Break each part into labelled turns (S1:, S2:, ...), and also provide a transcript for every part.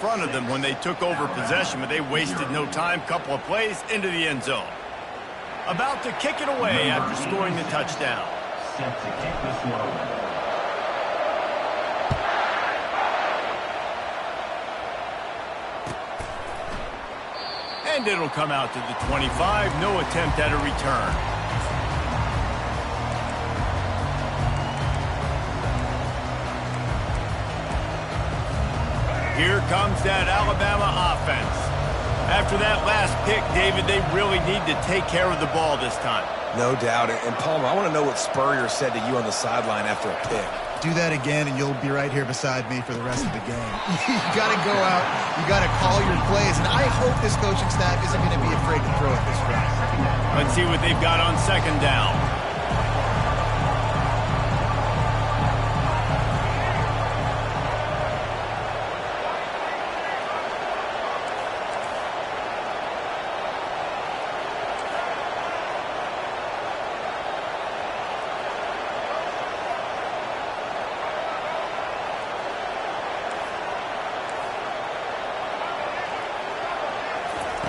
S1: front of them when they took over possession, but they wasted no time. Couple of plays into the end zone. About to kick it away after scoring the touchdown.
S2: Set to kick this one.
S1: And it'll come out to the 25. No attempt at a return. Here comes that Alabama offense. After that last pick, David, they really need to take care of the ball this time.
S3: No doubt. And Palmer, I want to know what Spurrier said to you on the sideline after a pick.
S4: Do that again, and you'll be right here beside me for the rest of the game. You got to go out. You got to call your plays. And I hope this coaching staff isn't going to be afraid to throw it this drive.
S1: Let's see what they've got on second down.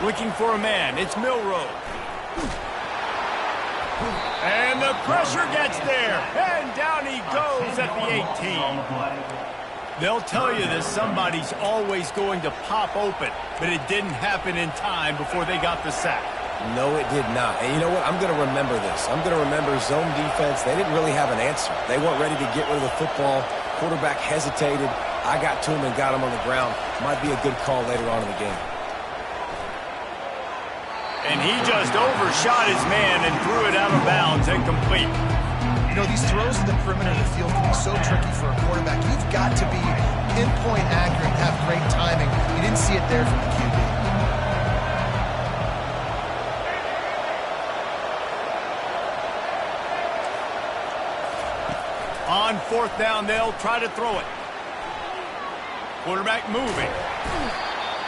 S1: Looking for a man. It's Milroe. And the pressure gets there. And down he goes at the 18. They'll tell you this. Somebody's always going to pop open. But it didn't happen in time before they got the sack.
S3: No, it did not. And you know what? I'm going to remember this. I'm going to remember zone defense. They didn't really have an answer. They weren't ready to get rid of the football. Quarterback hesitated. I got to him and got him on the ground. Might be a good call later on in the game.
S1: And he just overshot his man and threw it out of bounds, incomplete.
S4: You know, these throws in the perimeter of the field can be so tricky for a quarterback. You've got to be pinpoint accurate, have great timing. You didn't see it there from the QB.
S1: On fourth down, they'll try to throw it. Quarterback moving.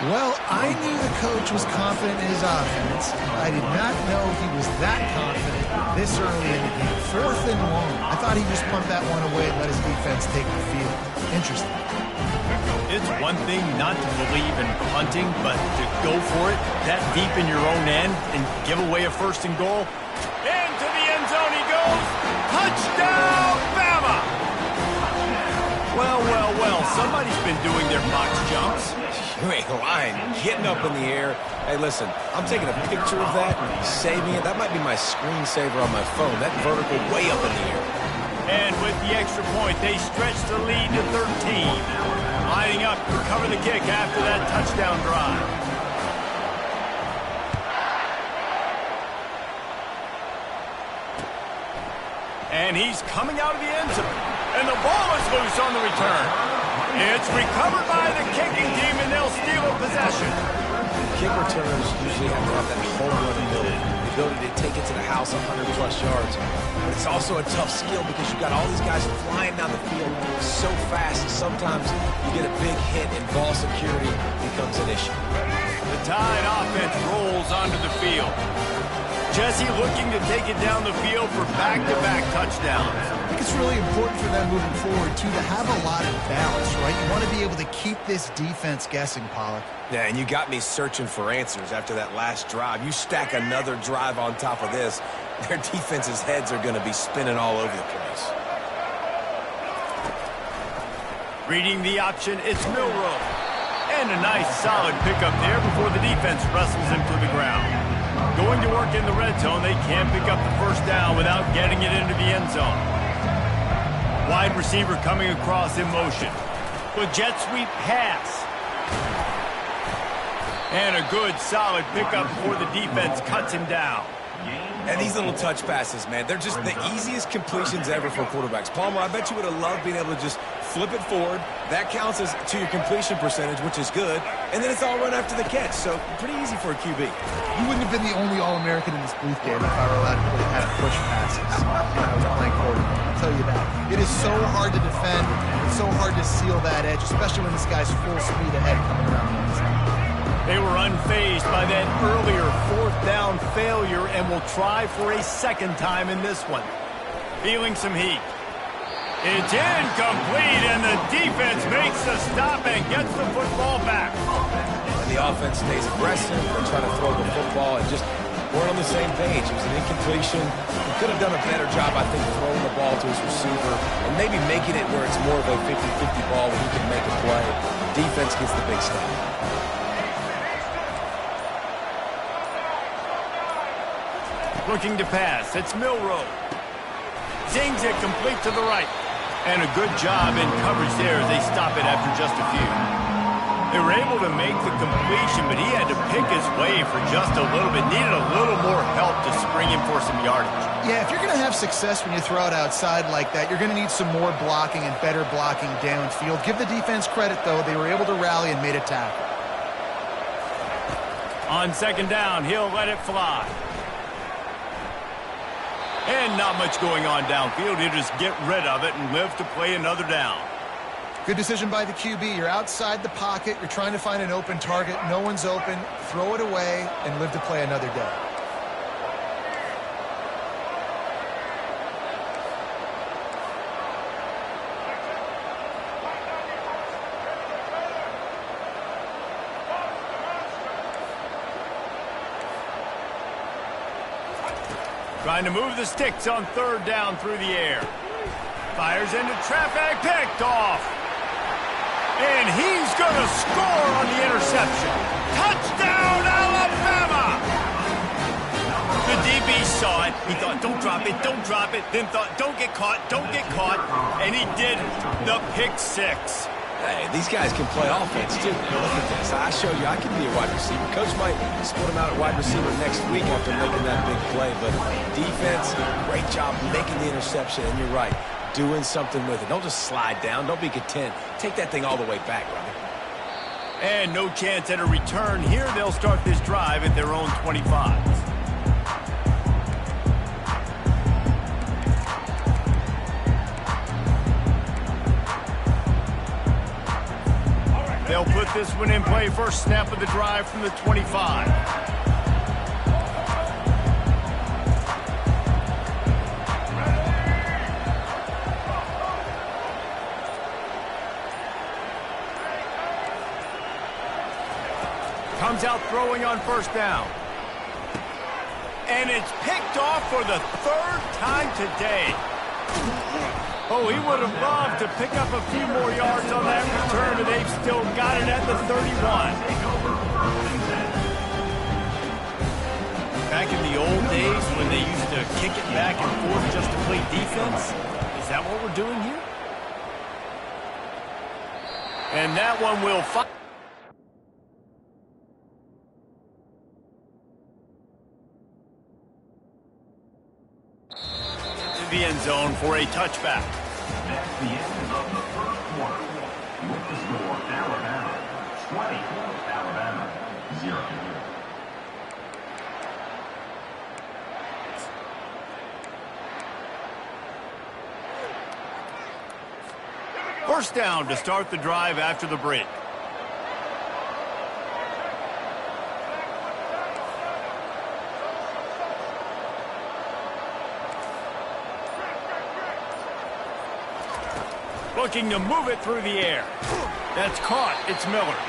S4: Well, I knew the coach was confident in his offense. I did not know he was that confident this early in the game. Fourth and long. I thought he'd just punt that one away and let his defense take the field. Interesting.
S1: It's one thing not to believe in punting, but to go for it that deep in your own end and give away a first and goal. Into the end zone he goes. Touchdown, Bama! Well, well, well. Somebody's been doing their box jumps.
S3: You ain't lying. Getting up in the air. Hey, listen, I'm taking a picture of that and saving it. That might be my screensaver on my phone. That vertical way up in the air.
S1: And with the extra point, they stretch the lead to 13. Lining up to cover the kick after that touchdown drive. And he's coming out of the end zone. And the ball is loose on the return. It's recovered by the kicking team, and they'll steal a possession.
S3: Kick returners usually have to have that home run ability, the ability to take it to the house 100-plus yards. But it's also a tough skill because you've got all these guys flying down the field so fast, and sometimes you get a big hit and ball security becomes an issue.
S1: The Tide offense rolls onto the field. Jesse looking to take it down the field for back-to-back touchdowns.
S4: I think it's really important for them moving forward, too, to have a lot of balance, right? You want to be able to keep this defense guessing, Pollack.
S3: Yeah, and you got me searching for answers after that last drive. You stack another drive on top of this, their defense's heads are going to be spinning all over the place.
S1: Reading the option, it's Milroe. And a nice solid pickup there before the defense wrestles him to the ground. Going to work in the red zone, they can't pick up the first down without getting it into the end zone. Wide receiver coming across in motion. With jet sweep pass. And a good solid pickup before the defense cuts him down.
S3: And these little touch passes, man, they're just the easiest completions ever for quarterbacks. Palmer, I bet you would have loved being able to just flip it forward. That counts as to your completion percentage, which is good. And then it's all run after the catch, so pretty easy for a QB.
S4: You wouldn't have been the only All-American in this booth game if I were allowed to play how to push passes. I was playing quarterback, I'll tell you that. It is so hard to defend. It's so hard to seal that edge, especially when this guy's full speed ahead coming around the inside.
S1: They were unfazed by that earlier fourth down failure and will try for a second time in this one. Feeling some heat. It's incomplete, and the defense makes the stop and gets the football back.
S3: And the offense stays aggressive. They're trying to throw the football and just weren't on the same page. It was an incompletion. He could have done a better job, I think, throwing the ball to his receiver and maybe making it where it's more of a 50-50 ball where he can make a play. Defense gets the big stop.
S1: Looking to pass. It's Milroe. Zings it complete to the right. And a good job in coverage there as they stop it after just a few. They were able to make the completion, but he had to pick his way for just a little bit. Needed a little more help to spring him for some yardage.
S4: Yeah, if you're going to have success when you throw it outside like that, you're going to need some more blocking and better blocking downfield. Give the defense credit, though. They were able to rally and made a tackle.
S1: On second down, he'll let it fly. And not much going on downfield. He'll just get rid of it and live to play another down.
S4: Good decision by the QB. You're outside the pocket. You're trying to find an open target. No one's open. Throw it away and live to play another day.
S1: Trying to move the sticks on third down through the air. Fires into traffic, picked off. And he's going to score on the interception. Touchdown, Alabama! The DB saw it. He thought, don't drop it, don't drop it. Then thought, don't get caught, don't get caught. And he did the pick six.
S3: Hey, these guys can play offense, too. Look at this. I showed you I can be a wide receiver. Coach might split him out at wide receiver next week after making that big play. But defense, great job making the interception. And you're right, doing something with it. Don't just slide down. Don't be content. Take that thing all the way back, Ronnie.
S1: And no chance at a return here. They'll start this drive at their own 25. They'll put this one in play. First snap of the drive from the 25. Comes out throwing on first down. And it's picked off for the third time today. Oh, he would have loved to pick up a few more yards on that return, but they've still got it at the 31. Back in the old days when they used to kick it back and forth just to play defense, is that what we're doing here? And that one will find the end zone for a touchback.
S2: That's the end of the first quarter. With the score, Alabama 20, Alabama 0.
S1: First down to start the drive after the break. Looking to move it through the air. That's caught. It's Miller.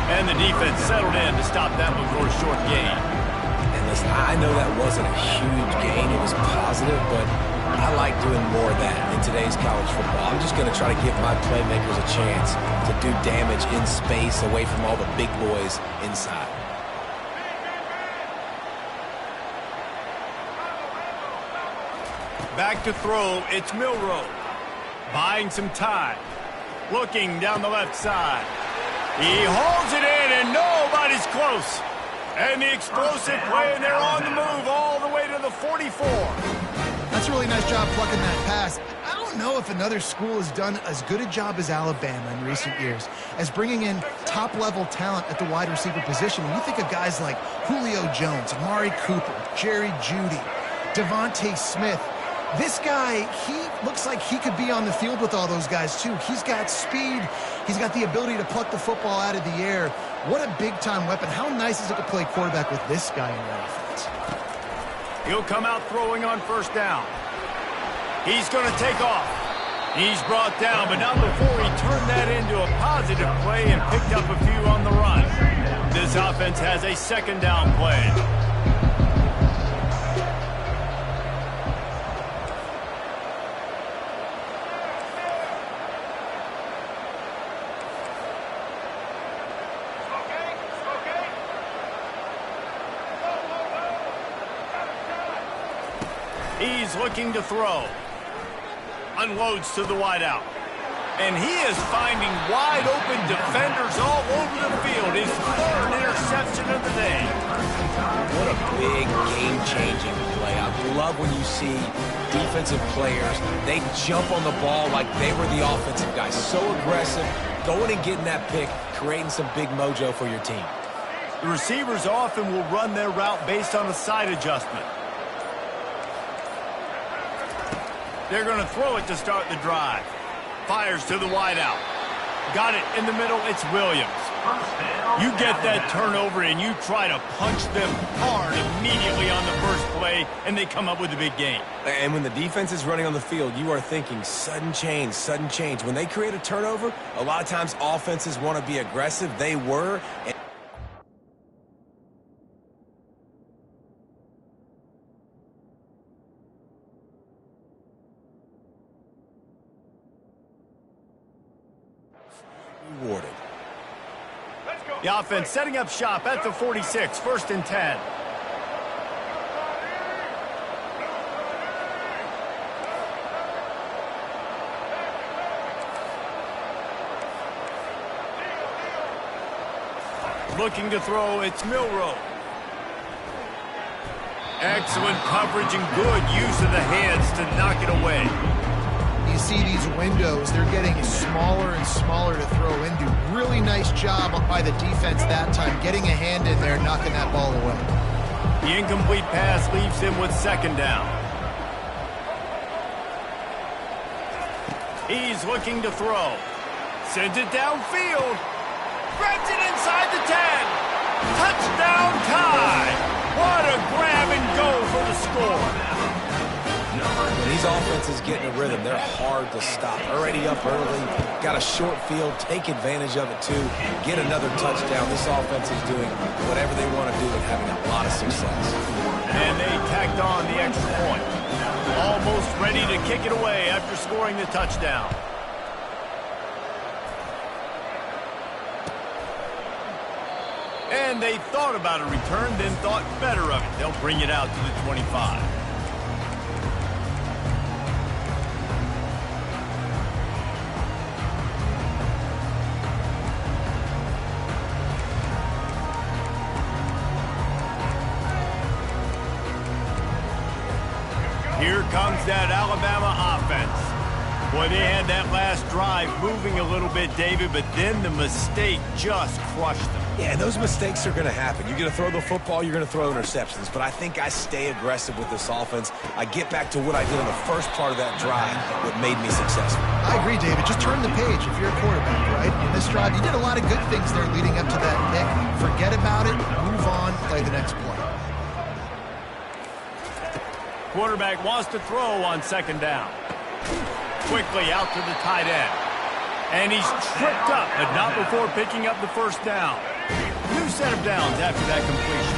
S1: And the defense settled in to stop that one for a short gain.
S3: And listen, I know that wasn't a huge gain. It was positive, but I like doing more of that in today's college football. I'm just going to try to give my playmakers a chance to do damage in space away from all the big boys inside.
S1: Back to throw. It's Milroe. Buying some time. Looking down the left side. He hauls it in, and nobody's close. And the explosive play, and they're on the move all the way to the 44.
S4: That's a really nice job plucking that pass. I don't know if another school has done as good a job as Alabama in recent years as bringing in top-level talent at the wide receiver position. When you think of guys like Julio Jones, Amari Cooper, Jerry Jeudy, Devontae Smith, this guy, he looks like he could be on the field with all those guys, too. He's got speed. He's got the ability to pluck the football out of the air. What a big-time weapon. How nice is it to play quarterback with this guy in your offense?
S1: He'll come out throwing on first down. He's going to take off. He's brought down, but not before he turned that into a positive play and picked up a few on the run. This offense has a second down play. He's looking to throw. Unloads to the wideout. And he is finding wide open defenders all over the field. His third interception of the day.
S3: What a big game-changing play. I love when you see defensive players, they jump on the ball like they were the offensive guys. So aggressive, going and getting that pick, creating some big mojo for your team.
S1: The receivers often will run their route based on a side adjustment. They're going to throw it to start the drive. Fires to the wideout. Got it in the middle. It's Williams. You get that turnover and you try to punch them hard immediately on the first play, and they come up with a big gain.
S3: And when the defense is running on the field, you are thinking sudden change, sudden change. When they create a turnover, a lot of times offenses want to be aggressive. They were. Rewarded.
S1: The offense setting up shop at the 46, 1st and 10. Looking to throw, it's Milroe. Excellent coverage and good use of the hands to knock it away.
S4: You see these windows, they're getting smaller and smaller to throw into. Really nice job by the defense that time, getting a hand in there, knocking that ball away.
S1: The incomplete pass leaves him with 2nd down. He's looking to throw. Sends it downfield. Grabs it inside the 10. Touchdown tie. What a grab and go for the score.
S3: When these offenses get in a rhythm, they're hard to stop. Already up early, got a short field, take advantage of it too, get another touchdown. This offense is doing whatever they want to do and having a lot of success.
S1: And they tacked on the extra point. Almost ready to kick it away after scoring the touchdown. And they thought about a return, then thought better of it. They'll bring it out to the 25. Here comes that Alabama offense. Boy, they had that last drive moving a little bit, David, but then the mistake just crushed them.
S3: Yeah, those mistakes are going to happen. You're going to throw the football, you're going to throw interceptions. But I think I stay aggressive with this offense. I get back to what I did in the first part of that drive, what made me successful.
S4: I agree, David. Just turn the page if you're a quarterback, right? In this drive, you did a lot of good things there leading up to that pick. Forget about it, move on, play the next play.
S1: Quarterback wants to throw on 2nd down. Quickly out to the tight end. And he's tripped up, but not before picking up the 1st down. New set of downs after that completion.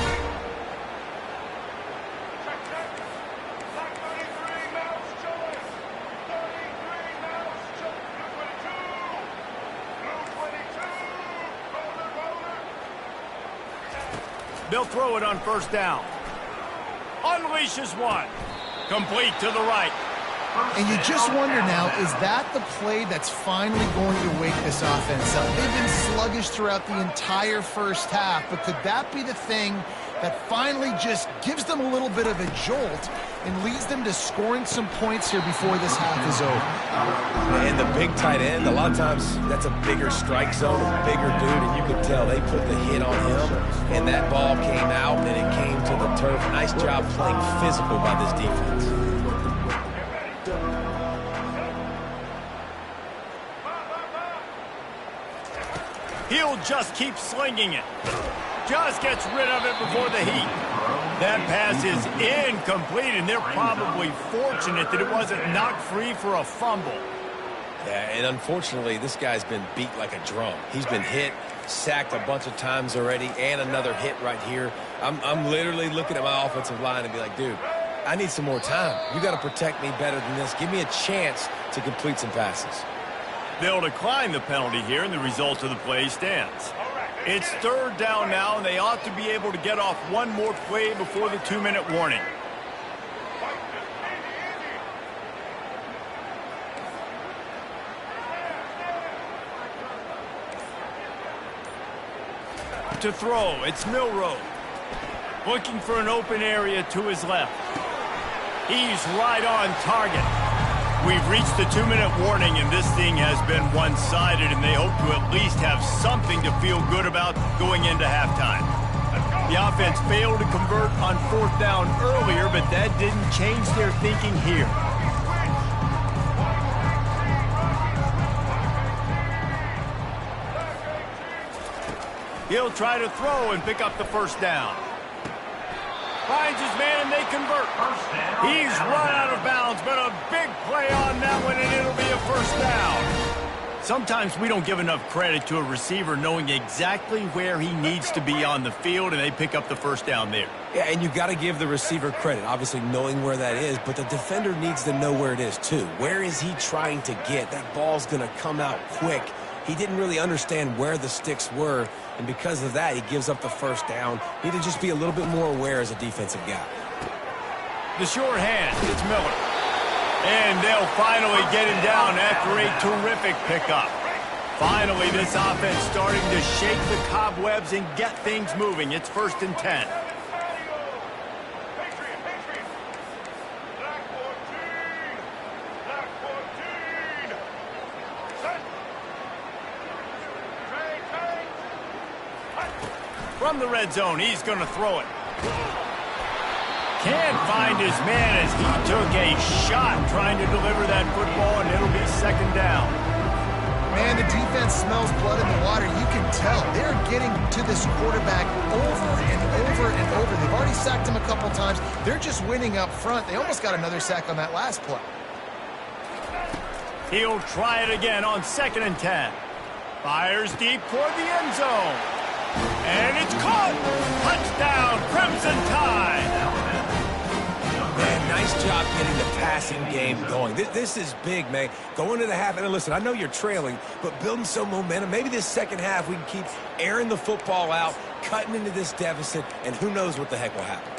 S1: They'll throw it on 1st down. Unleashes one. Complete to the right.
S4: And you just wonder now, is that the play that's finally going to wake this offense up? They've been sluggish throughout the entire first half, but could that be the thing that finally just gives them a little bit of a jolt and leads them to scoring some points here before this half is over?
S3: And the big tight end, a lot of times that's a bigger strike zone, a bigger dude, and you could tell they put the hit on him, and that ball came out, and it came to the turf. Nice job playing physical by this defense.
S1: He'll just keep slinging it. Just gets rid of it before the heat. That pass is incomplete, and they're probably fortunate that it wasn't knocked free for a fumble.
S3: Yeah, and unfortunately, this guy's been beat like a drum. He's been hit, sacked a bunch of times already, and another hit right here. I'm literally looking at my offensive line and be like, dude, I need some more time. You got to protect me better than this. Give me a chance to complete some passes.
S1: They'll decline the penalty here, and the result of the play stands. It's third down now, and they ought to be able to get off one more play before the 2-minute warning. To throw, it's Milroe. Looking for an open area to his left. He's right on target. We've reached the 2-minute warning, and this thing has been one-sided, and they hope to at least have something to feel good about going into halftime. The offense failed to convert on fourth down earlier, but that didn't change their thinking here. He'll try to throw and pick up the first down. Finds his man, and they convert. He's run out of bounds, but a big play on that one, and it'll be a first down. Sometimes we don't give enough credit to a receiver knowing exactly where he needs to be on the field, and they pick up the first down there.
S3: Yeah, and you got to give the receiver credit, obviously knowing where that is, but the defender needs to know where it is too. Where is he trying to get? That ball's going to come out quick. He didn't really understand where the sticks were, and because of that, he gives up the first down. Need to just be a little bit more aware as a defensive guy.
S1: The short hand, it's Miller. And they'll finally get him down after a terrific pickup. Finally, this offense starting to shake the cobwebs and get things moving. It's 1st and 10. From the red zone, he's going to throw it. Can't find his man as he took a shot trying to deliver that football, and it'll be 2nd down.
S4: Man, the defense smells blood in the water. You can tell. They're getting to this quarterback over and over and over. They've already sacked him a couple times. They're just winning up front. They almost got another sack on that last play.
S1: He'll try it again on 2nd and 10. Fires deep toward the end zone. And it's caught! Touchdown, Crimson Tide!
S3: Man, nice job getting the passing game going. This is big, man. Going to the half, and listen, I know you're trailing, but building some momentum. Maybe this second half we can keep airing the football out, cutting into this deficit, and who knows what the heck will happen.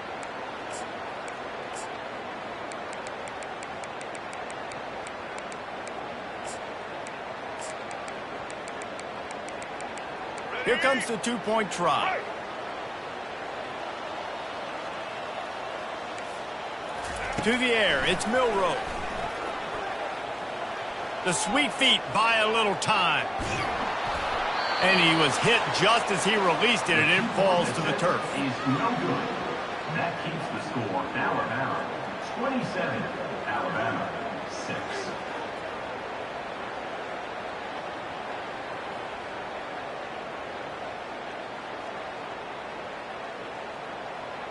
S1: Here comes the 2-point try. To the air, it's Milroe. The sweet feet buy a little time. And he was hit just as he released it, and it falls to the turf.
S2: Is no good. That keeps the score Alabama 27, Alabama 6.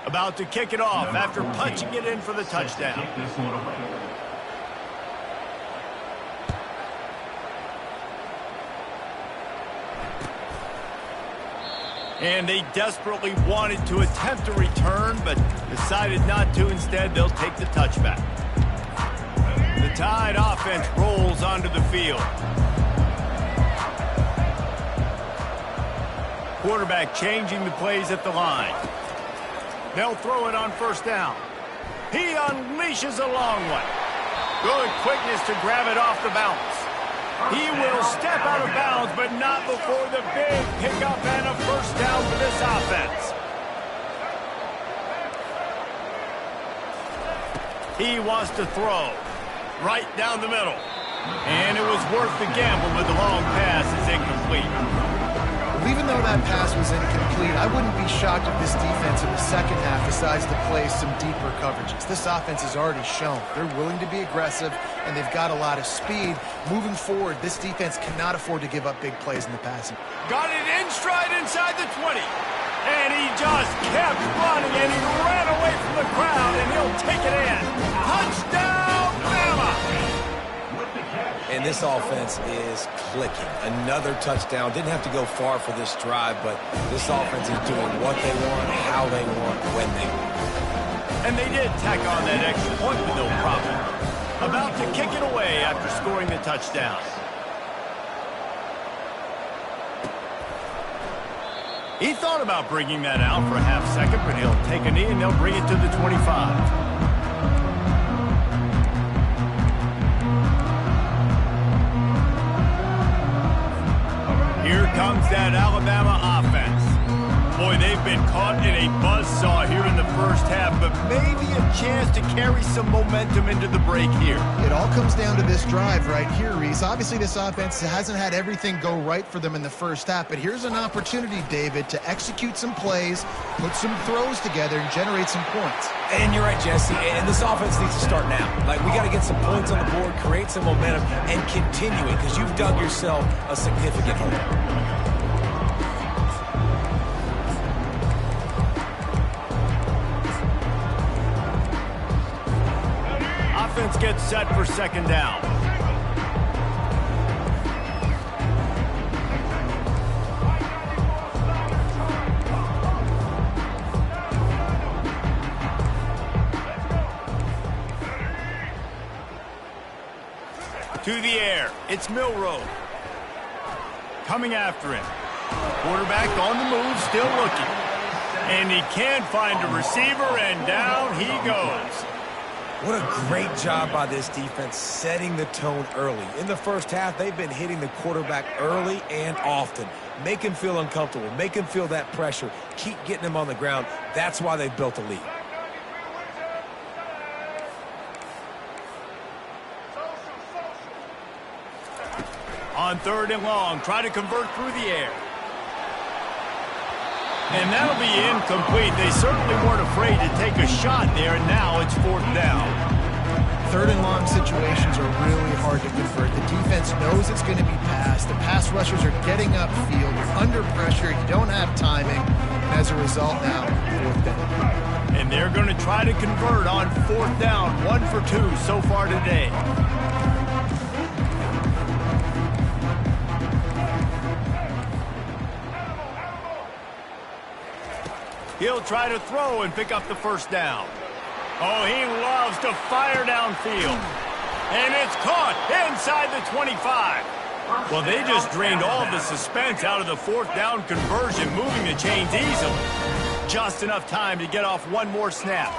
S1: About to kick it off after punching it in for the touchdown.
S2: Kick this one away.
S1: And they desperately wanted to attempt a return, but decided not to. Instead, they'll take the touchback. The Tide offense rolls onto the field. Quarterback changing the plays at the line. They'll throw it on 1st down. He unleashes a long one. Good quickness to grab it off the bounce. He will step out of bounds, but not before the big pickup and a 1st down for this offense. He wants to throw right down the middle. And it was worth the gamble, but the long pass is incomplete.
S4: Even though that pass was incomplete, I wouldn't be shocked if this defense in the second half decides to play some deeper coverages. This offense has already shown they're willing to be aggressive, and they've got a lot of speed. Moving forward, this defense cannot afford to give up big plays in the passing.
S1: Got it in stride inside the 20. And he just kept running, and he ran away from the crowd, and he'll take it in. Touchdown, Bama!
S3: And this offense is clicking. Another touchdown. Didn't have to go far for this drive, but this offense is doing what they want, how they want, when they want.
S1: And they did tack on that extra point with no problem. About to kick it away after scoring the touchdown. He thought about bringing that out for a half second, but he'll take a knee and they'll bring it to the 25. Here comes that Alabama offense. Boy, they've been caught in a buzzsaw here in the first half, but maybe a chance to carry some momentum into the break here.
S4: It all comes down to this drive right here, Reese. Obviously, this offense hasn't had everything go right for them in the first half, but here's an opportunity, David, to execute some plays, put some throws together, and generate some points.
S3: And you're right, Jesse, and this offense needs to start now. Like, we got to get some points on the board, create some momentum, and continue it, because you've dug yourself a significant hole.
S1: Offense gets set for second down. To the air, it's Milroe. Coming after him. Quarterback on the move, still looking. And he can't find a receiver, and down he goes.
S3: What a great job by this defense setting the tone early. In the first half, they've been hitting the quarterback early and often. Make him feel uncomfortable. Make him feel that pressure. Keep getting him on the ground. That's why they've built a lead.
S1: On third and long, try to convert through the air. And that'll be incomplete. They certainly weren't afraid to take a shot there, and now it's fourth down.
S4: Third and long situations are really hard to convert. The defense knows it's going to be passed. The pass rushers are getting upfield. You're under pressure. You don't have timing. And as a result now, fourth down.
S1: And they're going to try to convert on fourth down. 1 for 2 so far today. He'll try to throw and pick up the first down. Oh, he loves to fire downfield. And it's caught inside the 25. Well, they just drained all the suspense out of the fourth down conversion, moving the chains easily. Just enough time to get off one more snap.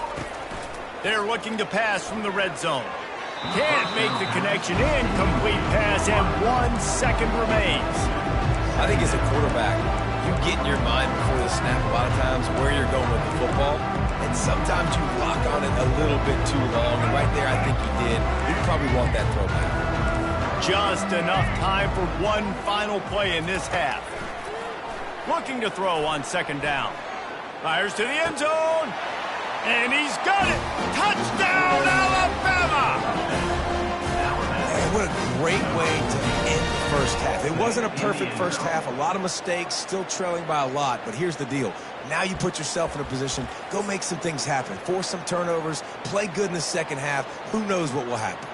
S1: They're looking to pass from the red zone. Can't make the connection. Incomplete pass, and 1 second remains.
S3: I think as a quarterback, you get in your mind before the snap a lot of times where you're going with the football, and sometimes you lock on it a little bit too long, and right there I think you did. You probably want that throw back.
S1: Just enough time for one final play in this half. Looking to throw on second down. Fires to the end zone, and he's got it! Touchdown, Alabama!
S3: What a great way to end the first half. It wasn't a perfect first half. A lot of mistakes, still trailing by a lot. But here's the deal. Now you put yourself in a position, go make some things happen. Force some turnovers, play good in the second half. Who knows what will happen?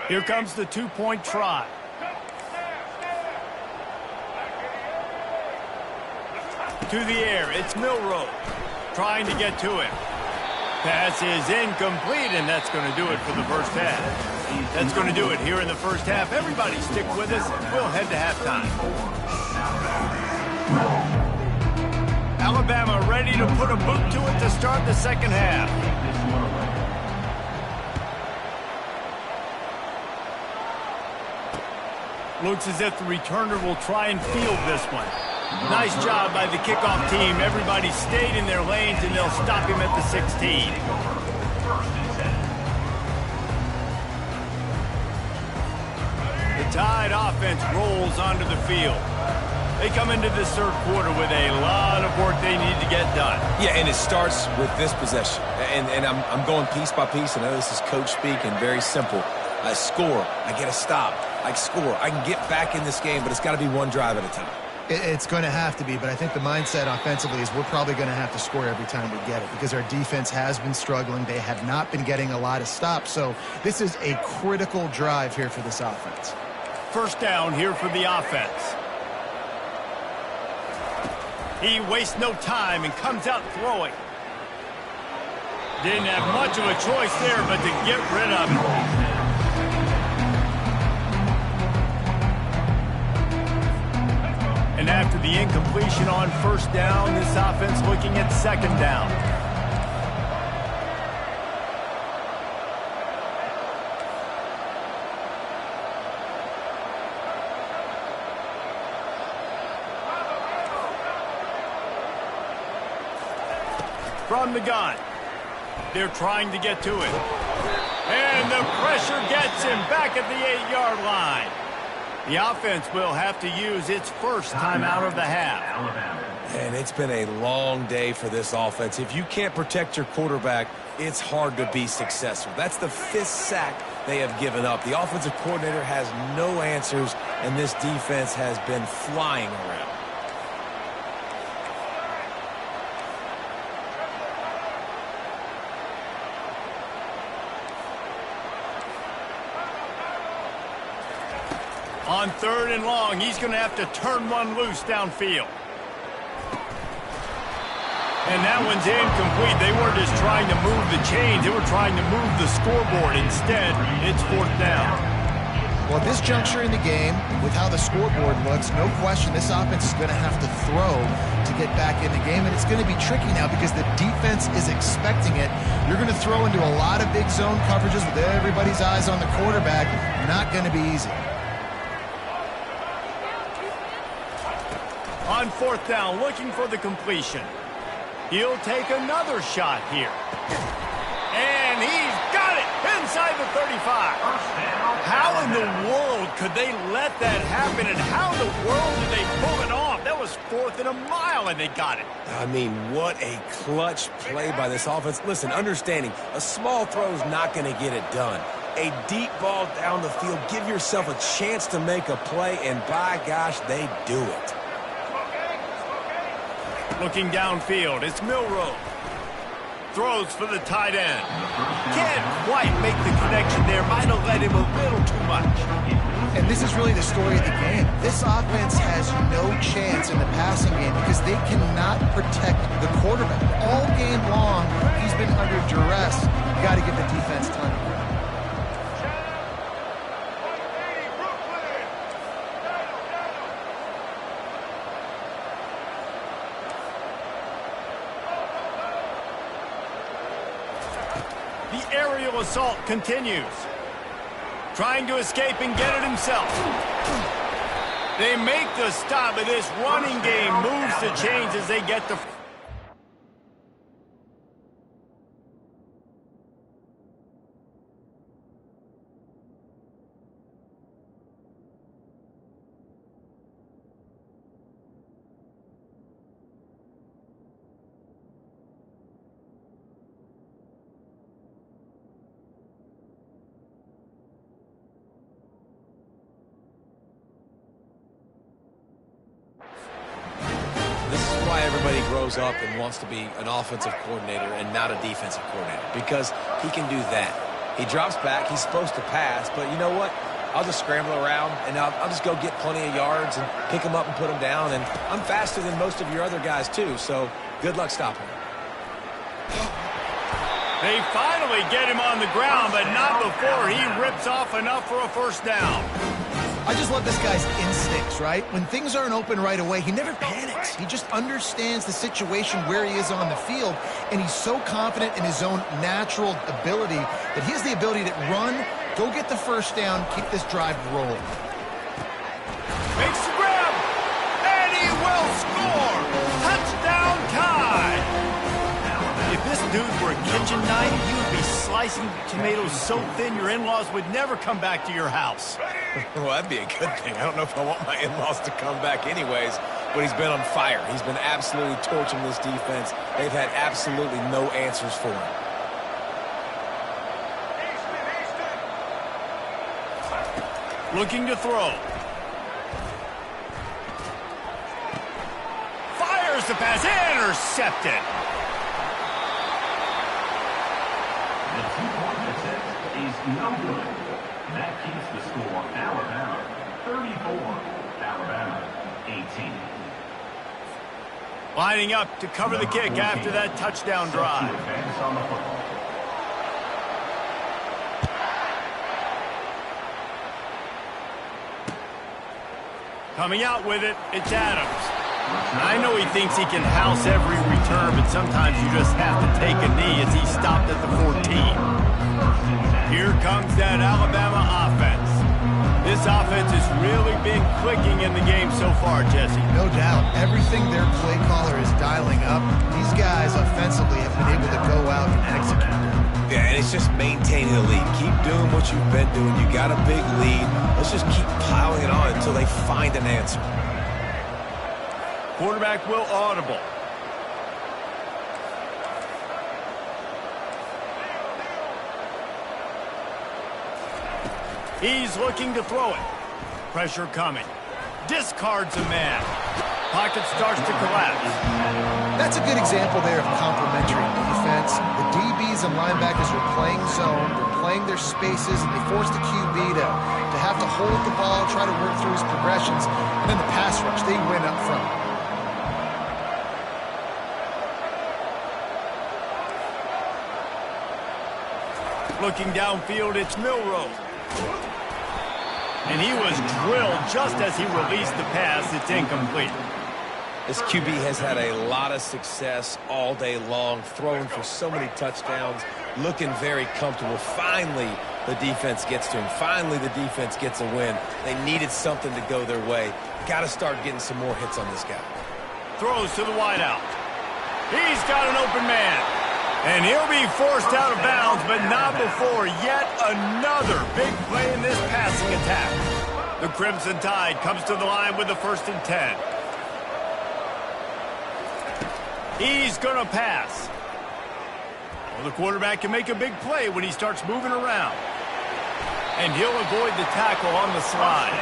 S1: Here comes the two-point try. To the air, it's Milroe trying to get to him. Pass is incomplete, and that's going to do it for the first half. That's going to do it here in the first half. Everybody stick with us. We'll head to halftime. Alabama ready to put a boot to it to start the second half. Looks as if the returner will try and field this one. Nice job by the kickoff team. Everybody stayed in their lanes, and they'll stop him at the 16. The Tide offense rolls onto the field. They come into this third quarter with a lot of work they need to get done.
S3: Yeah, and it starts with this possession. And I'm going piece by piece. I know this is coach speak and very simple. I score. I get a stop. like score. I can get back in this game, but it's got to be one drive at a time.
S4: It's going to have to be, but I think the mindset offensively is we're probably going to have to score every time we get it because our defense has been struggling. They have not been getting a lot of stops, so this is a critical drive here for this offense.
S1: First down here for the offense. He wastes no time and comes out throwing. Didn't have much of a choice there, but to get rid of it. And after the incompletion on first down, this offense looking at second down. From the gun. They're trying to get to it. And the pressure gets him back at the 8-yard line. The offense will have to use its first timeout of the half.
S3: And it's been a long day for this offense. If you can't protect your quarterback, it's hard to be successful. That's the 5th sack they have given up. The offensive coordinator has no answers, and this defense has been flying around.
S1: On 3rd and long, he's going to have to turn one loose downfield. And that one's incomplete. They weren't just trying to move the chains. They were trying to move the scoreboard. Instead, it's 4th down.
S4: Well, at this juncture in the game, with how the scoreboard looks, no question this offense is going to have to throw to get back in the game. And it's going to be tricky now because the defense is expecting it. You're going to throw into a lot of big zone coverages with everybody's eyes on the quarterback. Not going to be easy.
S1: On 4th down, looking for the completion. He'll take another shot here. And he's got it inside the 35. How in the world could they let that happen, and how in the world did they pull it off? That was 4th and a mile, and they got it.
S3: I mean, what a clutch play by this offense. Listen, understanding, a small throw is not going to get it done. A deep ball down the field, give yourself a chance to make a play, and by gosh, they do it.
S1: Looking downfield, it's Milroe. Throws for the tight end. Can't quite make the connection there. Might have let him a little too much.
S4: And this is really the story of the game. This offense has no chance in the passing game because they cannot protect the quarterback. All game long, he's been under duress. You got to give the defense time.
S1: The aerial assault continues. Trying to escape and get it himself. They make the stop, but this running game moves the chains as they get the...
S3: Everybody grows up and wants to be an offensive coordinator and not a defensive coordinator because he can do that. He drops back. He's supposed to pass, but you know what? I'll just scramble around, and I'll just go get plenty of yards and pick them up and put them down, and I'm faster than most of your other guys too, so good luck stopping him.
S1: They finally get him on the ground, but not before he rips off enough for a first down.
S4: I just love this guy's instincts, right? When things aren't open right away, he never panics. He just understands the situation where he is on the field, and he's so confident in his own natural ability that he has the ability to run, go get the first down, keep this drive rolling.
S1: Makes the grab, and he will score! Touchdown tie! If this dude were a kitchen knife, he would be slicing tomatoes so thin your in-laws would never come back to your house.
S3: Well, that'd be a good thing. I don't know if I want my in-laws to come back anyways, but he's been on fire. He's been absolutely torching this defense. They've had absolutely no answers for him.
S1: Looking to throw. Fires the pass. Intercepted.
S2: The two-point assist is no good. That keeps the score Alabama 34, Alabama 18.
S1: Lining up to cover the kick after that touchdown drive.
S2: Advance on the football.
S1: Coming out with it, it's Adams. I know he thinks he can house every return, but sometimes you just have to take a knee as he stopped at the 14. Here comes that Alabama offense. This offense has really been clicking in the game so far, Jesse.
S4: No doubt. Everything their play caller is dialing up, these guys offensively have been able to go out and execute.
S3: Yeah, and it's just maintaining the lead. Keep doing what you've been doing. You got a big lead. Let's just keep piling it on until they find an answer.
S1: Quarterback will audible. He's looking to throw it. Pressure coming. Discards a man. Pocket starts to collapse.
S4: That's a good example there of complementary defense. The DBs and linebackers are playing zone, they're playing their spaces, and they force the QB to have to hold the ball, try to work through his progressions, and then the pass rush, they win up front.
S1: Looking downfield, it's Milroe. And he was drilled just as he released the pass. It's incomplete.
S3: This QB has had a lot of success all day long, throwing for so many touchdowns, looking very comfortable. Finally, the defense gets to him. Finally, the defense gets a win. They needed something to go their way. Got to start getting some more hits on this guy.
S1: Throws to the wideout. He's got an open man. And he'll be forced out of bounds, but not before yet another big play in this passing attack. The Crimson Tide comes to the line with the 1st and 10. He's going to pass. Well, the quarterback can make a big play when he starts moving around. And he'll avoid the tackle on the slide.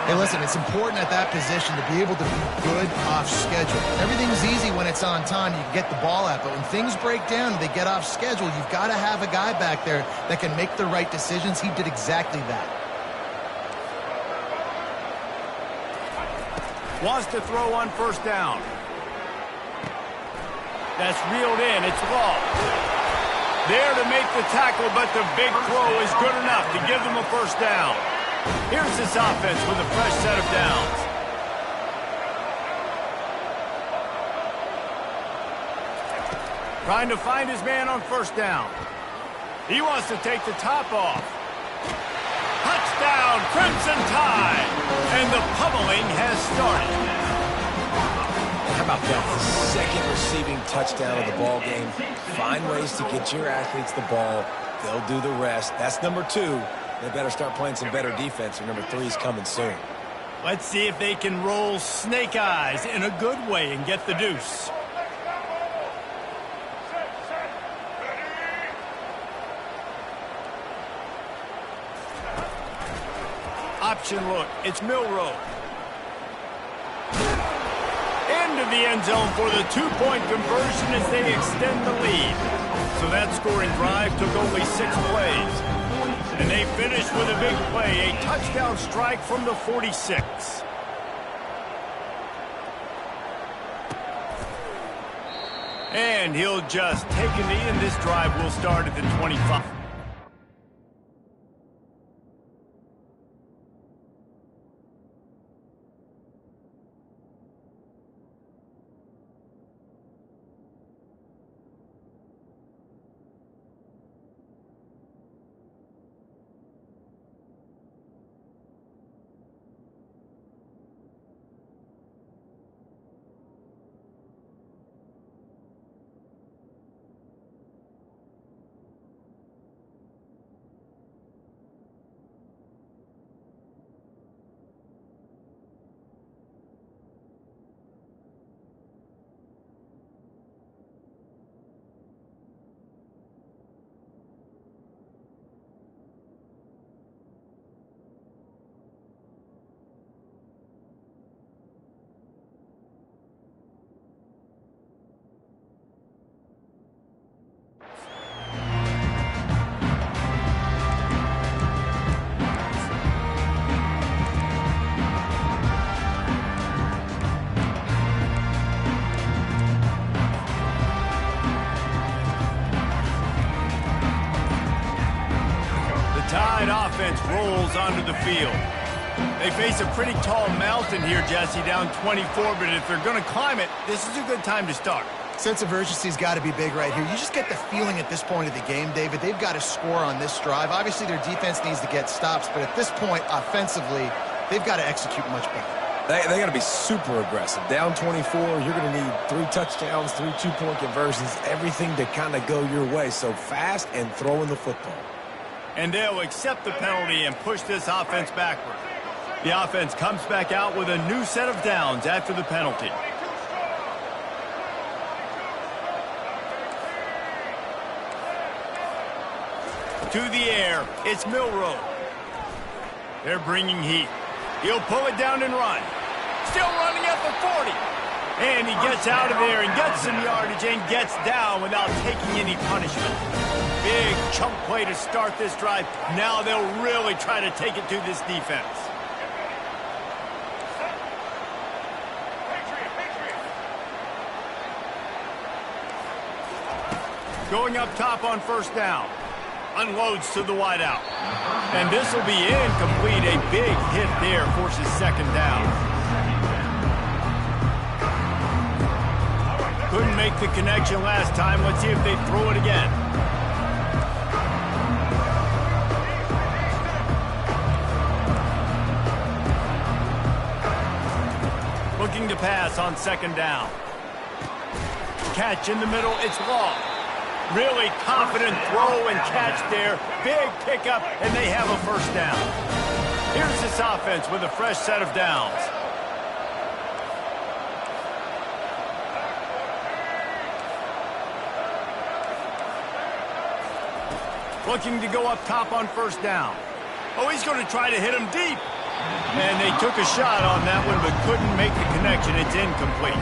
S4: Hey, listen, it's important at that position to be able to be good off schedule. Everything's easy when it's on time. You can get the ball out. But when things break down and they get off schedule, you've got to have a guy back there that can make the right decisions. He did exactly that.
S1: Wants to throw on 1st down. That's reeled in. It's Law. There to make the tackle, but the big throw is good enough to give them a 1st down. Here's this offense with a fresh set of downs. Trying to find his man on 1st down. He wants to take the top off. Touchdown, Crimson Tide! And the pummeling has started.
S3: How about that? Second receiving touchdown of the ball game. Find ways to get your athletes the ball. They'll do the rest. That's number 2. They better start playing some better defense, or number 3 is coming soon.
S1: Let's see if they can roll snake eyes in a good way and get the deuce. Option look. It's Milroe. Into the end zone for the 2-point conversion as they extend the lead. So that scoring drive took only 6 plays. And they finished with a big play, a touchdown strike from the 46. And he'll just take a knee, and this drive will start at the 25. Tide offense rolls onto the field. They face a pretty tall mountain here, Jesse, down 24, but if they're going to climb it, this is a good time to start.
S4: Sense of urgency's got to be big right here. You just get the feeling at this point of the game, David, they've got to score on this drive. Obviously, their defense needs to get stops, but at this point, offensively, they've got to execute much better.
S3: They got to be super aggressive. Down 24, you're going to need 3 touchdowns, 3 two-point conversions, everything to kind of go your way. So fast and throwing the football.
S1: And they'll accept the penalty and push this offense backward. The offense comes back out with a new set of downs after the penalty. To the air, it's Milroe. They're bringing heat. He'll pull it down and run. Still running at the 40. And he gets out of there and gets some yardage and gets down without taking any punishment. Big chunk play to start this drive. Now they'll really try to take it to this defense. Going up top on first down. Unloads to the wideout. And this will be incomplete. A big hit there forces second down. Couldn't make the connection last time. Let's see if they throw it again. Looking to pass on second down. Catch in the middle. It's long. Really confident throw and catch there. Big pickup, and they have a first down. Here's this offense with a fresh set of downs. Looking to go up top on first down. Oh, he's going to try to hit him deep. And they took a shot on that one, but couldn't make the connection. It's incomplete.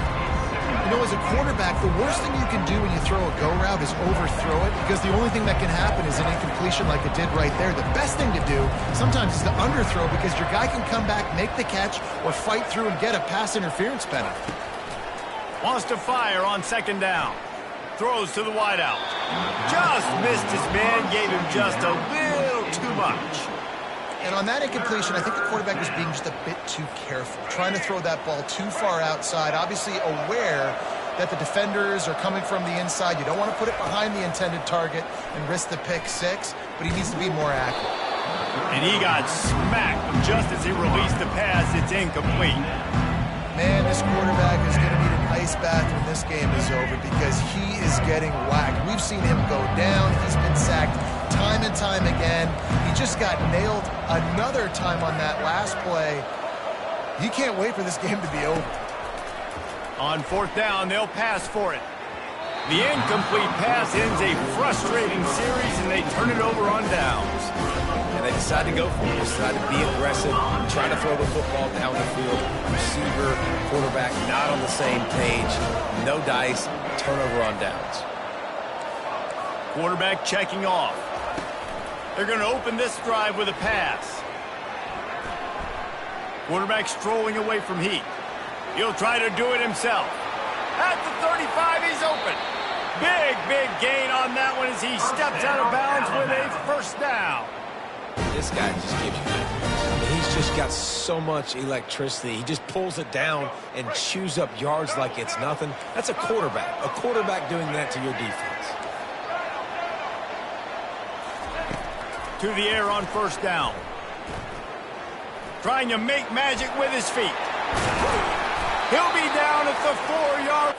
S4: You know, as a quarterback, the worst thing you can do when you throw a go route is overthrow it, because the only thing that can happen is an incompletion like it did right there. The best thing to do sometimes is to underthrow, because your guy can come back, make the catch, or fight through and get a pass interference penalty.
S1: Wants to fire on second down. Throws to the wideout. Just missed his man, gave him just a little too much.
S4: And on that incompletion, I think the quarterback was being just a bit too careful, trying to throw that ball too far outside, obviously aware that the defenders are coming from the inside. You don't want to put it behind the intended target and risk the pick six, but he needs to be more accurate.
S1: And he got smacked just as he released the pass. It's incomplete.
S4: Man, this quarterback is going to need an ice bath when this game is over, because he is getting whacked. We've seen him go down. He's been sacked time and time again. He just got nailed another time on that last play. He can't wait for this game to be over.
S1: On fourth down, they'll pass for it. The incomplete pass ends a frustrating series, and they turn it over on downs.
S3: And they decide to go for it. They decide to be aggressive, try to throw the football down the field. Receiver, quarterback, not on the same page. No dice, turnover on downs.
S1: Quarterback checking off. They're going to open this drive with a pass. Quarterback strolling away from Heat. He'll try to do it himself. At the 35, he's open. Big gain on that one as he steps out of bounds with a first down.
S3: This guy just gives you that. He's just got so much electricity. He just pulls it down and chews up yards like it's nothing. That's a quarterback. A quarterback doing that to your defense.
S1: To the air on first down. Trying to make magic with his feet. He'll be down at the 4-yard.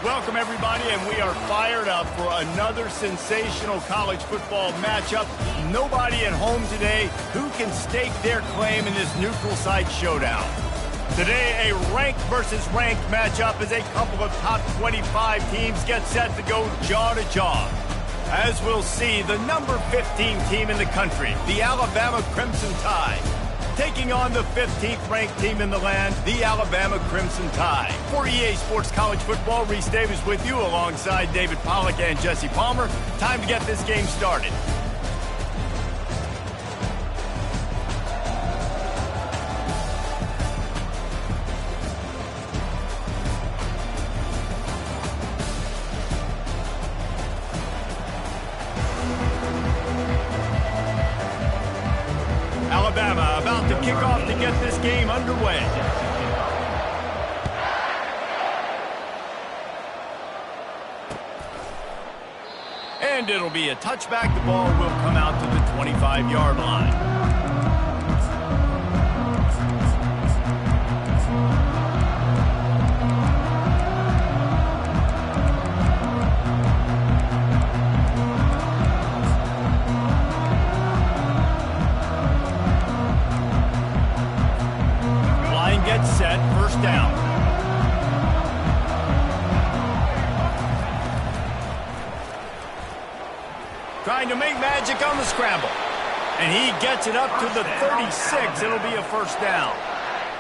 S1: Welcome, everybody, and we are fired up for another sensational college football matchup. Nobody at home today who can stake their claim in this neutral site showdown. Today, a ranked versus ranked matchup as a couple of top 25 teams get set to go jaw to jaw. As we'll see, the number 15 team in the country, the Alabama Crimson Tide, taking on the 15th ranked team in the land, the Alabama Crimson Tide. For EA Sports College Football, Reese Davis with you alongside David Pollack and Jesse Palmer. Time to get this game started. Alabama about to kick off to get this game underway. And it'll be a touchback. The ball will come out to the 25-yard line. Set, first down. Trying to make magic on the scramble. And he gets it up to the 36. It'll be a first down.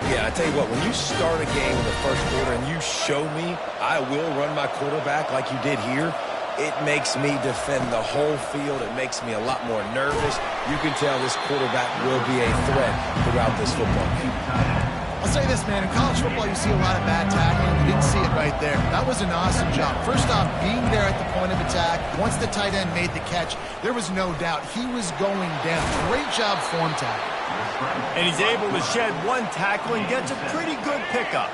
S3: Yeah, I tell you what, when you start a game in the first quarter and you show me I will run my quarterback like you did here, it makes me defend the whole field. It makes me a lot more nervous. You can tell this quarterback will be a threat throughout this football game.
S4: I'll say this, man, in college football you see a lot of bad tackling. You didn't see it right there. That was an awesome job. First off, being there at the point of attack. Once the tight end made the catch, there was no doubt he was going down. Great job form tackle.
S1: And he's able to shed one tackle and gets a pretty good pickup.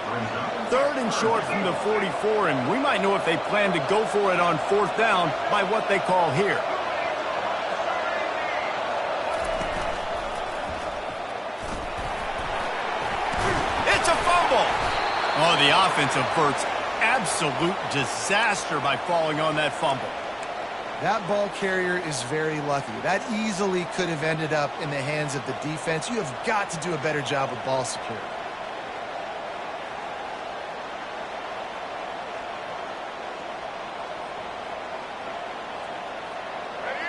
S1: Third and short from the 44, and we might know if they plan to go for it on fourth down by what they call here. Oh, the offense averts absolute disaster by falling on that fumble.
S4: That ball carrier is very lucky. That easily could have ended up in the hands of the defense. You have got to do a better job with ball security.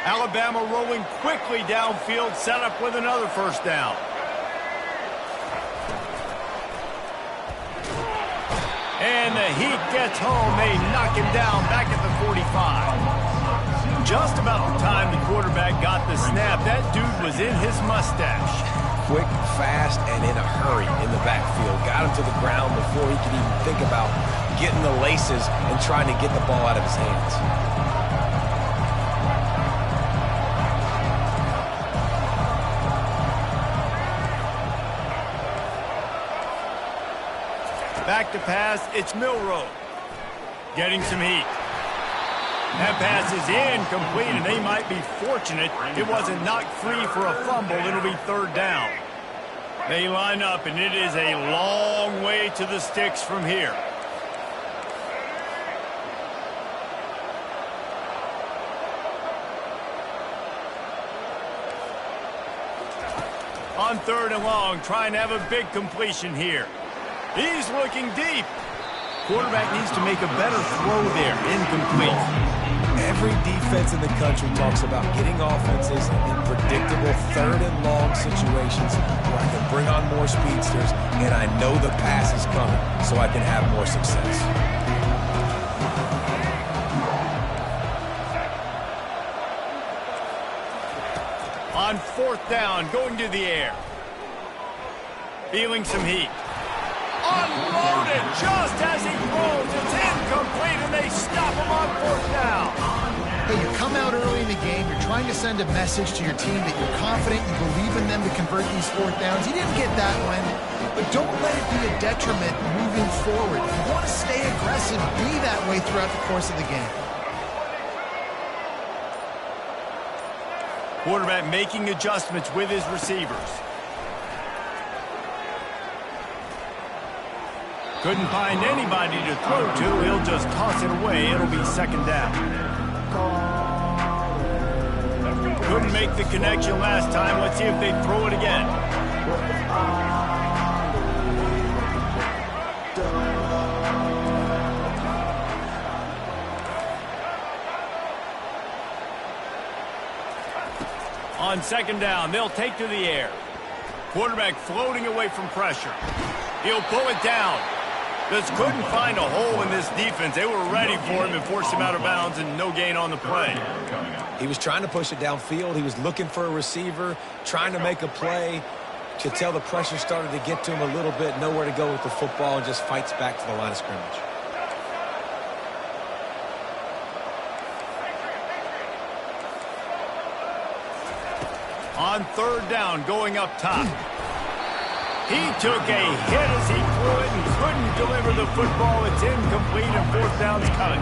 S1: Alabama rolling quickly downfield, set up with another first down. And the heat gets home. They knock him down back at the 45. Just about the time the quarterback got the snap, that dude was in his mustache.
S3: Quick, fast, and in a hurry in the backfield. Got him to the ground before he could even think about getting the laces and trying to get the ball out of his hands.
S1: Back to pass, it's Milroe. Getting some heat. That pass is incomplete, and they might be fortunate it wasn't knocked free for a fumble. It'll be third down. They line up, and it is a long way to the sticks from here. On third and long, trying to have a big completion here. He's looking deep. Quarterback needs to make a better throw there. Incomplete.
S3: Every defense in the country talks about getting offenses in predictable third and long situations where I can bring on more speedsters and I know the pass is coming so I can have more success.
S1: On fourth down, going to the air. Feeling some heat. Unloaded just as he throws. It's incomplete, and they stop him on fourth down.
S4: Hey, you come out early in the game, you're trying to send a message to your team that you're confident, you believe in them to convert these fourth downs. You didn't get that one, but don't let it be a detriment moving forward. If you want to stay aggressive, be that way throughout the course of the game.
S1: Quarterback making adjustments with his receivers. Couldn't find anybody to throw to. He'll just toss it away. It'll be second down. Couldn't make the connection last time. Let's see if they throw it again. On second down, they'll take to the air. Quarterback floating away from pressure. He'll pull it down. Just couldn't find a hole in this defense. They were ready for him and forced him out of bounds, and no gain on the play.
S3: He was trying to push it downfield. He was looking for a receiver, trying to make a play. Could tell the pressure started to get to him a little bit. Nowhere to go with the football, and just fights back to the line of scrimmage.
S1: On third down, going up top. He took a hit as he threw it and couldn't deliver the football. It's incomplete, and fourth down's coming.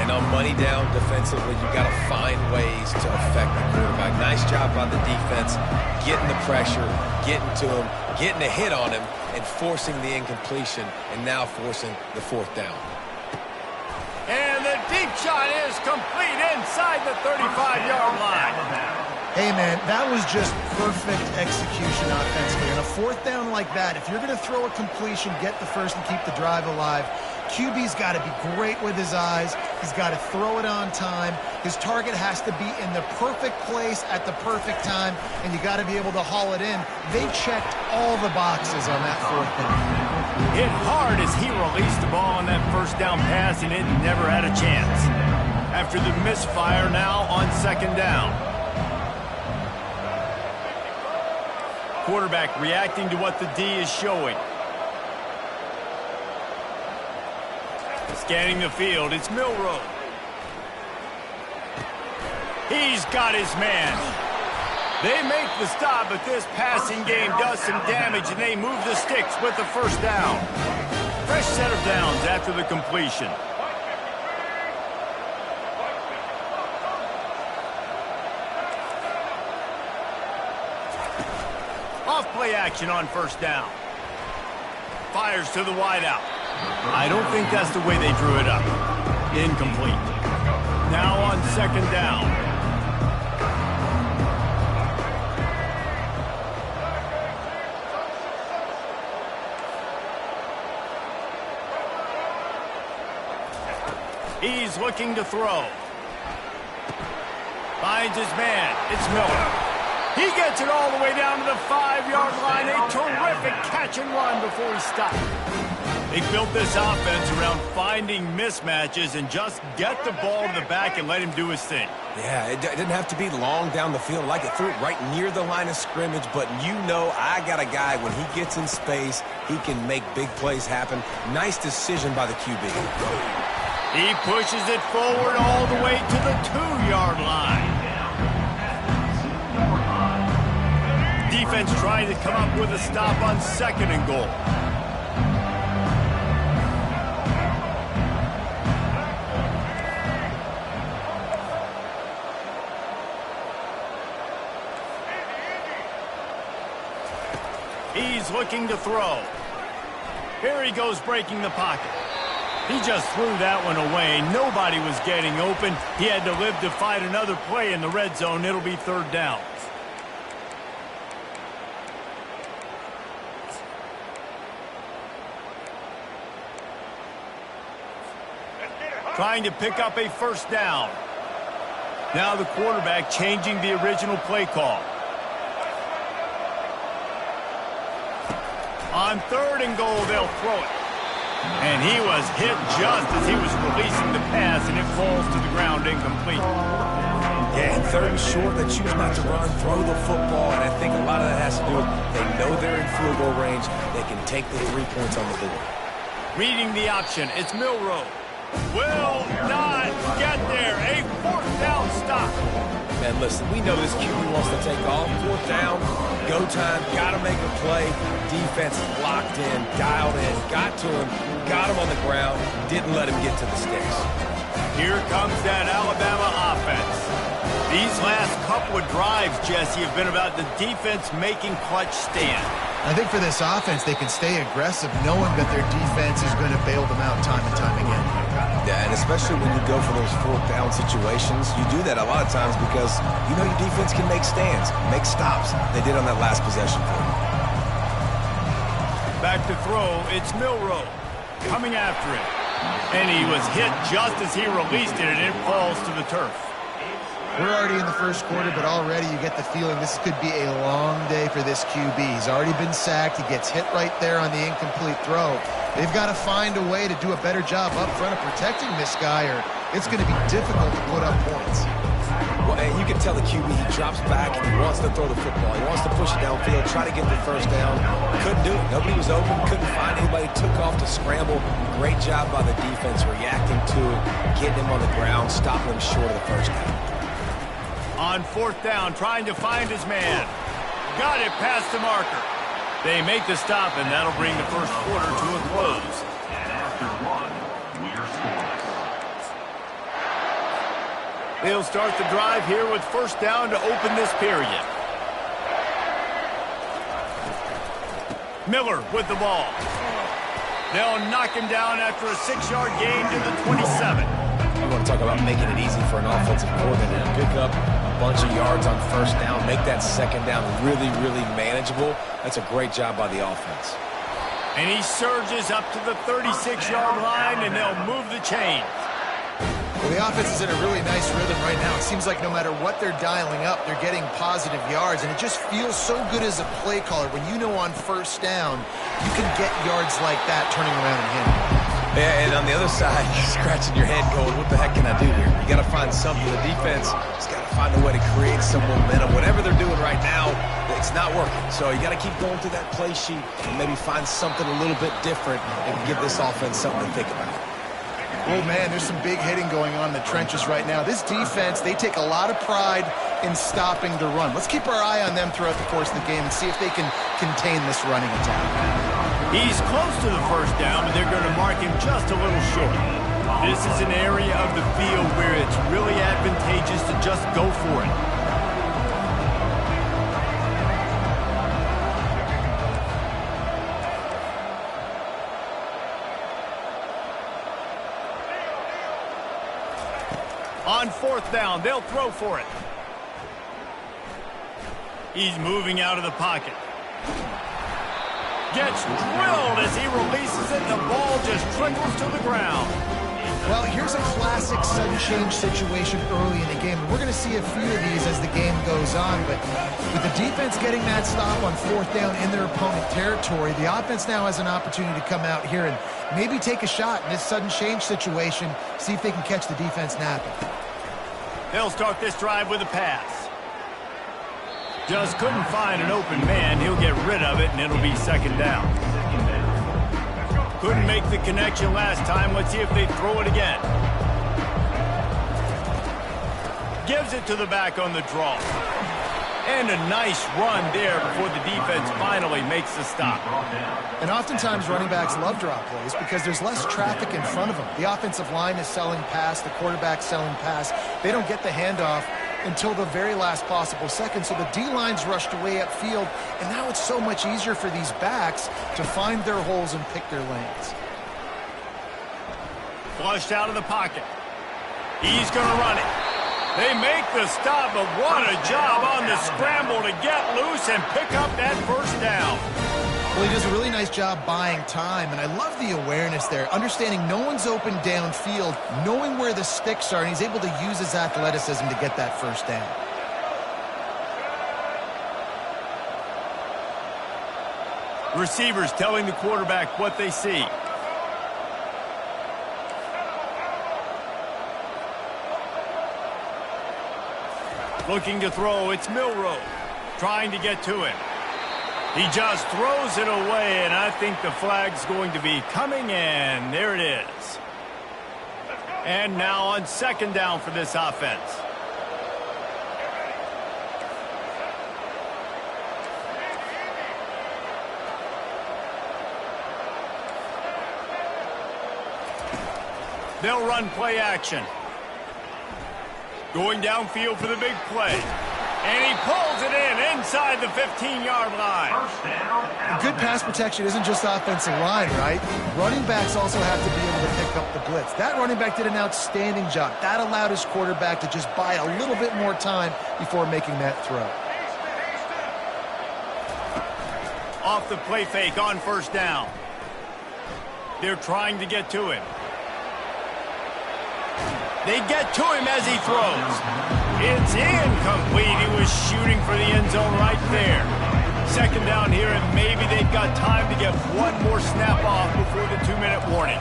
S3: And on money down defensively, you've got to find ways to affect the quarterback. Nice job by the defense, getting the pressure, getting to him, getting a hit on him, and forcing the incompletion, and now forcing the fourth down.
S1: And the deep shot is complete inside the 35-yard line.
S4: Hey, man, that was just perfect execution offensively. On a fourth down like that, if you're going to throw a completion, get the first and keep the drive alive, QB's got to be great with his eyes. He's got to throw it on time. His target has to be in the perfect place at the perfect time, and you got to be able to haul it in. They checked all the boxes on that fourth down.
S1: Hit hard as he released the ball on that first down pass, and it never had a chance. After the misfire, now on second down. Quarterback reacting to what the D is showing. Scanning the field, it's Milroe. He's got his man. They make the stop, but this passing game does some damage, and they move the sticks with the first down. Fresh set of downs after the completion. Off-play action on first down. Fires to the wideout. I don't think that's the way they drew it up. Incomplete. Now on second down. He's looking to throw. Finds his man. It's Miller. He gets it all the way down to the 5-yard line. A terrific catch and run before he stopped. They built this offense around finding mismatches and just get the ball to the back and let him do his thing.
S3: Yeah, it didn't have to be long down the field. Like it threw it right near the line of scrimmage, but you know I got a guy, when he gets in space, he can make big plays happen. Nice decision by the QB.
S1: He pushes it forward all the way to the 2-yard line. Defense trying to come up with a stop on second and goal. He's looking to throw. Here he goes, breaking the pocket. He just threw that one away. Nobody was getting open. He had to live to fight another play in the red zone. It'll be third down. Trying to pick up a first down. Now the quarterback changing the original play call. On third and goal, they'll throw it. And he was hit just as he was releasing the pass, and it falls to the ground incomplete.
S3: Yeah, and third and short, they choose not to run, throw the football, and I think a lot of that has to do with they know they're in field goal range. They can take the 3 points on the board.
S1: Reading the option, it's Milroe. Will not get there. A fourth down stop.
S3: Man, listen, we know this QB wants to take off. Fourth down, go time, got to make a play. Defense locked in, dialed in, got to him, got him on the ground, didn't let him get to the sticks.
S1: Here comes that Alabama offense. These last couple of drives, Jesse, have been about the defense making clutch stand.
S4: I think for this offense, they can stay aggressive knowing that their defense is going to bail them out time and time again.
S3: Yeah, and especially when you go for those fourth down situations, you do that a lot of times because you know your defense can make stands, make stops. They did on that last possession for you.
S1: Back to throw, it's Milroe coming after it. And he was hit just as he released it, and it falls to the turf.
S4: We're already in the first quarter, but already you get the feeling this could be a long day for this QB. He's already been sacked. He gets hit right there on the incomplete throw. They've got to find a way to do a better job up front of protecting this guy, or it's going to be difficult to put up points.
S3: Well, and you can tell the QB, he drops back and he wants to throw the football. He wants to push it downfield, try to get the first down. Couldn't do it. Nobody was open, couldn't find anybody, took off to scramble. Great job by the defense reacting to it, getting him on the ground, stopping him short of the first down.
S1: On fourth down, trying to find his man. Got it past the marker. They make the stop, and that'll bring the first quarter to a close.
S2: And after one, we're scoreless.
S1: They'll start the drive here with first down to open this period. Miller with the ball. They'll knock him down after a 6-yard gain to the 27.
S3: You want to talk about making it easy for an offensive coordinator to pick up a bunch of yards on first down, make that second down really, really manageable. That's a great job by the offense.
S1: And he surges up to the 36-yard line, and they'll move the chains.
S4: Well, the offense is in a really nice rhythm right now. It seems like no matter what they're dialing up, they're getting positive yards, and it just feels so good as a play caller when you know on first down you can get yards like that turning around and hitting.
S3: Yeah, and on the other side, you're scratching your head going, what the heck can I do here? You got to find something. The defense has got to find a way to create some momentum. Whatever they're doing right now, it's not working. So you got to keep going through that play sheet and maybe find something a little bit different and give this offense something to think about.
S4: Oh, man, there's some big hitting going on in the trenches right now. This defense, they take a lot of pride in stopping the run. Let's keep our eye on them throughout the course of the game and see if they can contain this running attack.
S1: He's close to the first down, but they're going to mark him just a little short. This is an area of the field where it's really advantageous to just go for it. On fourth down, they'll throw for it. He's moving out of the pocket. Gets drilled as he releases it. The ball just trickles to the ground.
S4: Well, here's a classic sudden change situation early in the game. We're going to see a few of these as the game goes on, but with the defense getting that stop on fourth down in their opponent territory, the offense now has an opportunity to come out here and maybe take a shot in this sudden change situation, see if they can catch the defense napping.
S1: They'll start this drive with a pass. Just couldn't find an open man. He'll get rid of it, and it'll be second down. Couldn't make the connection last time. Let's see if they throw it again. Gives it to the back on the draw. And a nice run there before the defense finally makes the stop.
S4: And oftentimes running backs love draw plays because there's less traffic in front of them. The offensive line is selling pass, the quarterback's selling pass. They don't get the handoff until the very last possible second. So the D-line's rushed away upfield, and now it's so much easier for these backs to find their holes and pick their lanes.
S1: Flushed out of the pocket. He's going to run it. They make the stop, but what a job on the scramble to get loose and pick up that first down.
S4: Well, he does a really nice job buying time, and I love the awareness there, understanding no one's open downfield, knowing where the sticks are, and he's able to use his athleticism to get that first down.
S1: Receivers telling the quarterback what they see. Looking to throw, it's Milroe, trying to get to him. He just throws it away, and I think the flag's going to be coming in. There it is. And now on second down for this offense. They'll run play action. Going downfield for the big play. And he pulls it in inside the 15-yard line.
S2: First down.
S4: Good pass protection isn't just offensive line, right? Running backs also have to be able to pick up the blitz. That running back did an outstanding job. That allowed his quarterback to just buy a little bit more time before making that throw.
S1: Off the play fake on first down. They're trying to get to him. They get to him as he throws. It's incomplete. He was shooting for the end zone right there. Second down here, and maybe they've got time to get one more snap off before the 2-minute warning.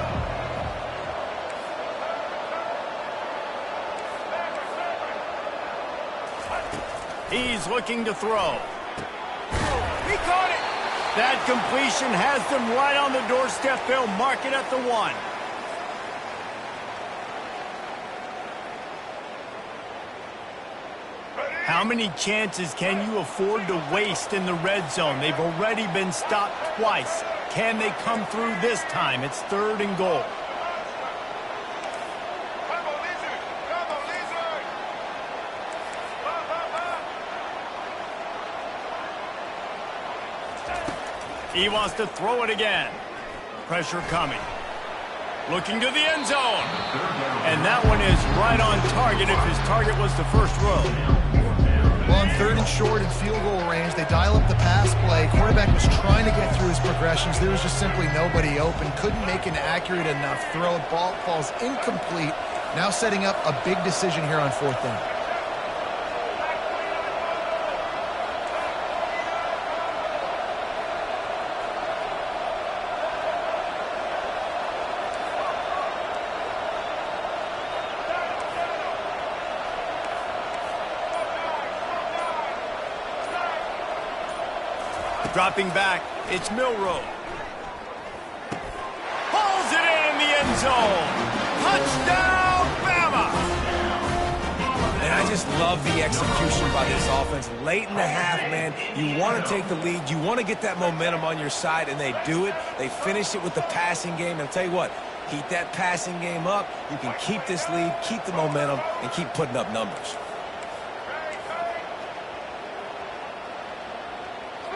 S1: He's looking to throw. He caught it. That completion has them right on the doorstep. They'll mark it at the 1. How many chances can you afford to waste in the red zone? They've already been stopped twice. Can they come through this time? It's 3rd and goal. He wants to throw it again. Pressure coming. Looking to the end zone. And that one is right on target if his target was the first row.
S4: Well, on 3rd and short and field goal range, they dial up the pass play. Quarterback was trying to get through his progressions. There was just simply nobody open. Couldn't make an accurate enough throw. Ball falls incomplete. Now setting up a big decision here on 4th down.
S1: Dropping back, it's Milroe. Pulls it in the end zone. Touchdown, Bama!
S3: And I just love the execution by this offense. Late in the half, man, you want to take the lead. You want to get that momentum on your side, and they do it. They finish it with the passing game. And I'll tell you what, keep that passing game up. You can keep this lead, keep the momentum, and keep putting up numbers.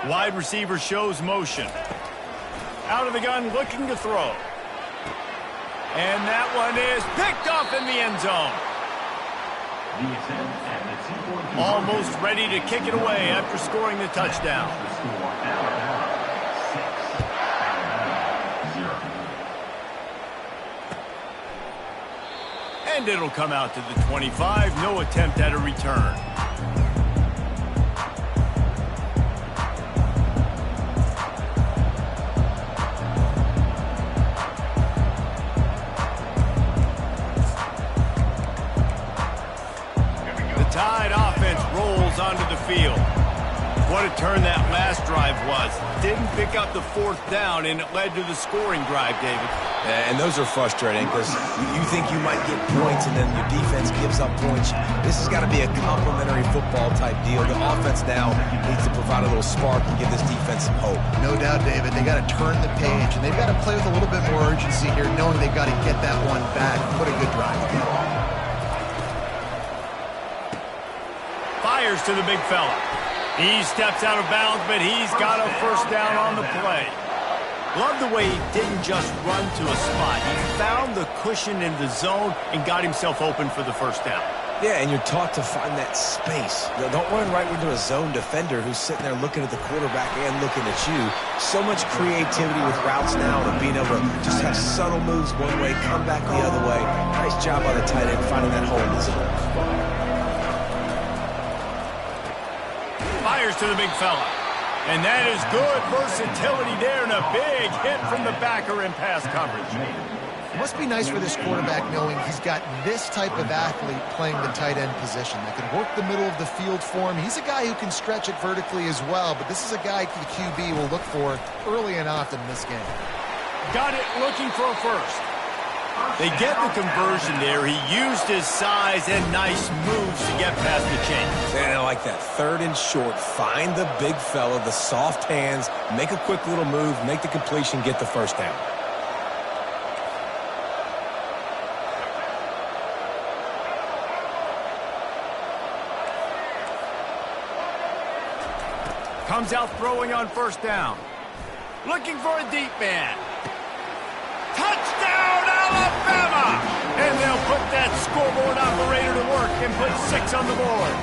S1: Wide receiver shows motion. Out of the gun, looking to throw. And that one is picked off in the end zone. Almost ready to kick it away after scoring the touchdown. And it'll come out to the 25. No attempt at a return. Tide offense rolls onto the field. What a turn that last drive was. Didn't pick up the 4th down, and it led to the scoring drive, David.
S3: And those are frustrating because you think you might get points, and then your defense gives up points. This has got to be a complimentary football type deal. The offense now needs to provide a little spark and give this defense some hope.
S4: No doubt, David. They got to turn the page, and they've got to play with a little bit more urgency here, knowing they've got to get that one back and put a good drive together.
S1: Fires to the big fella. He steps out of bounds, but he's got a first down on the play. Love the way he didn't just run to a spot. He found the cushion in the zone and got himself open for the first down.
S3: Yeah, and you're taught to find that space. You know, don't run right into a zone defender who's sitting there looking at the quarterback and looking at you. So much creativity with routes now and being able to just have subtle moves one way, come back the other way. Nice job by the tight end finding that hole in the zone.
S1: Fires to the big fella. And that is good versatility there and a big hit from the backer in pass coverage.
S4: It must be nice for this quarterback knowing he's got this type of athlete playing the tight end position that can work the middle of the field for him. He's a guy who can stretch it vertically as well, but this is a guy the QB will look for early and often in this game.
S1: Got it looking for a first. They get the conversion there. He used his size and nice moves to get past the chain.
S3: And I like that. 3rd and short. Find the big fella, the soft hands, make a quick little move, make the completion, get the first down.
S1: Comes out throwing on first down. Looking for a deep man. Touchdown, Alabama! And they'll put that scoreboard operator to work and put 6 on the board.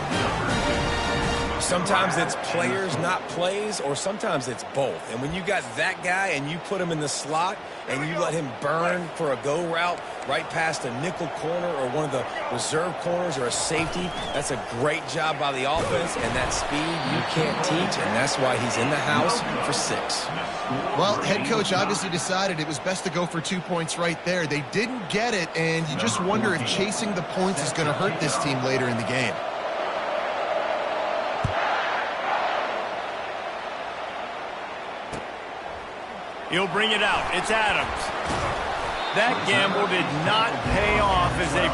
S3: Sometimes it's players, not plays, or sometimes it's both. And when you got that guy and you put him in the slot and you let him burn for a go route right past a nickel corner or one of the reserve corners or a safety, that's a great job by the offense, and that speed you can't teach, and that's why he's in the house for 6.
S4: Well, head coach obviously decided it was best to go for 2 points right there. They didn't get it, and you just wonder if chasing the points is going to hurt this team later in the game.
S1: He'll bring it out. It's Adams. That gamble did not pay off as they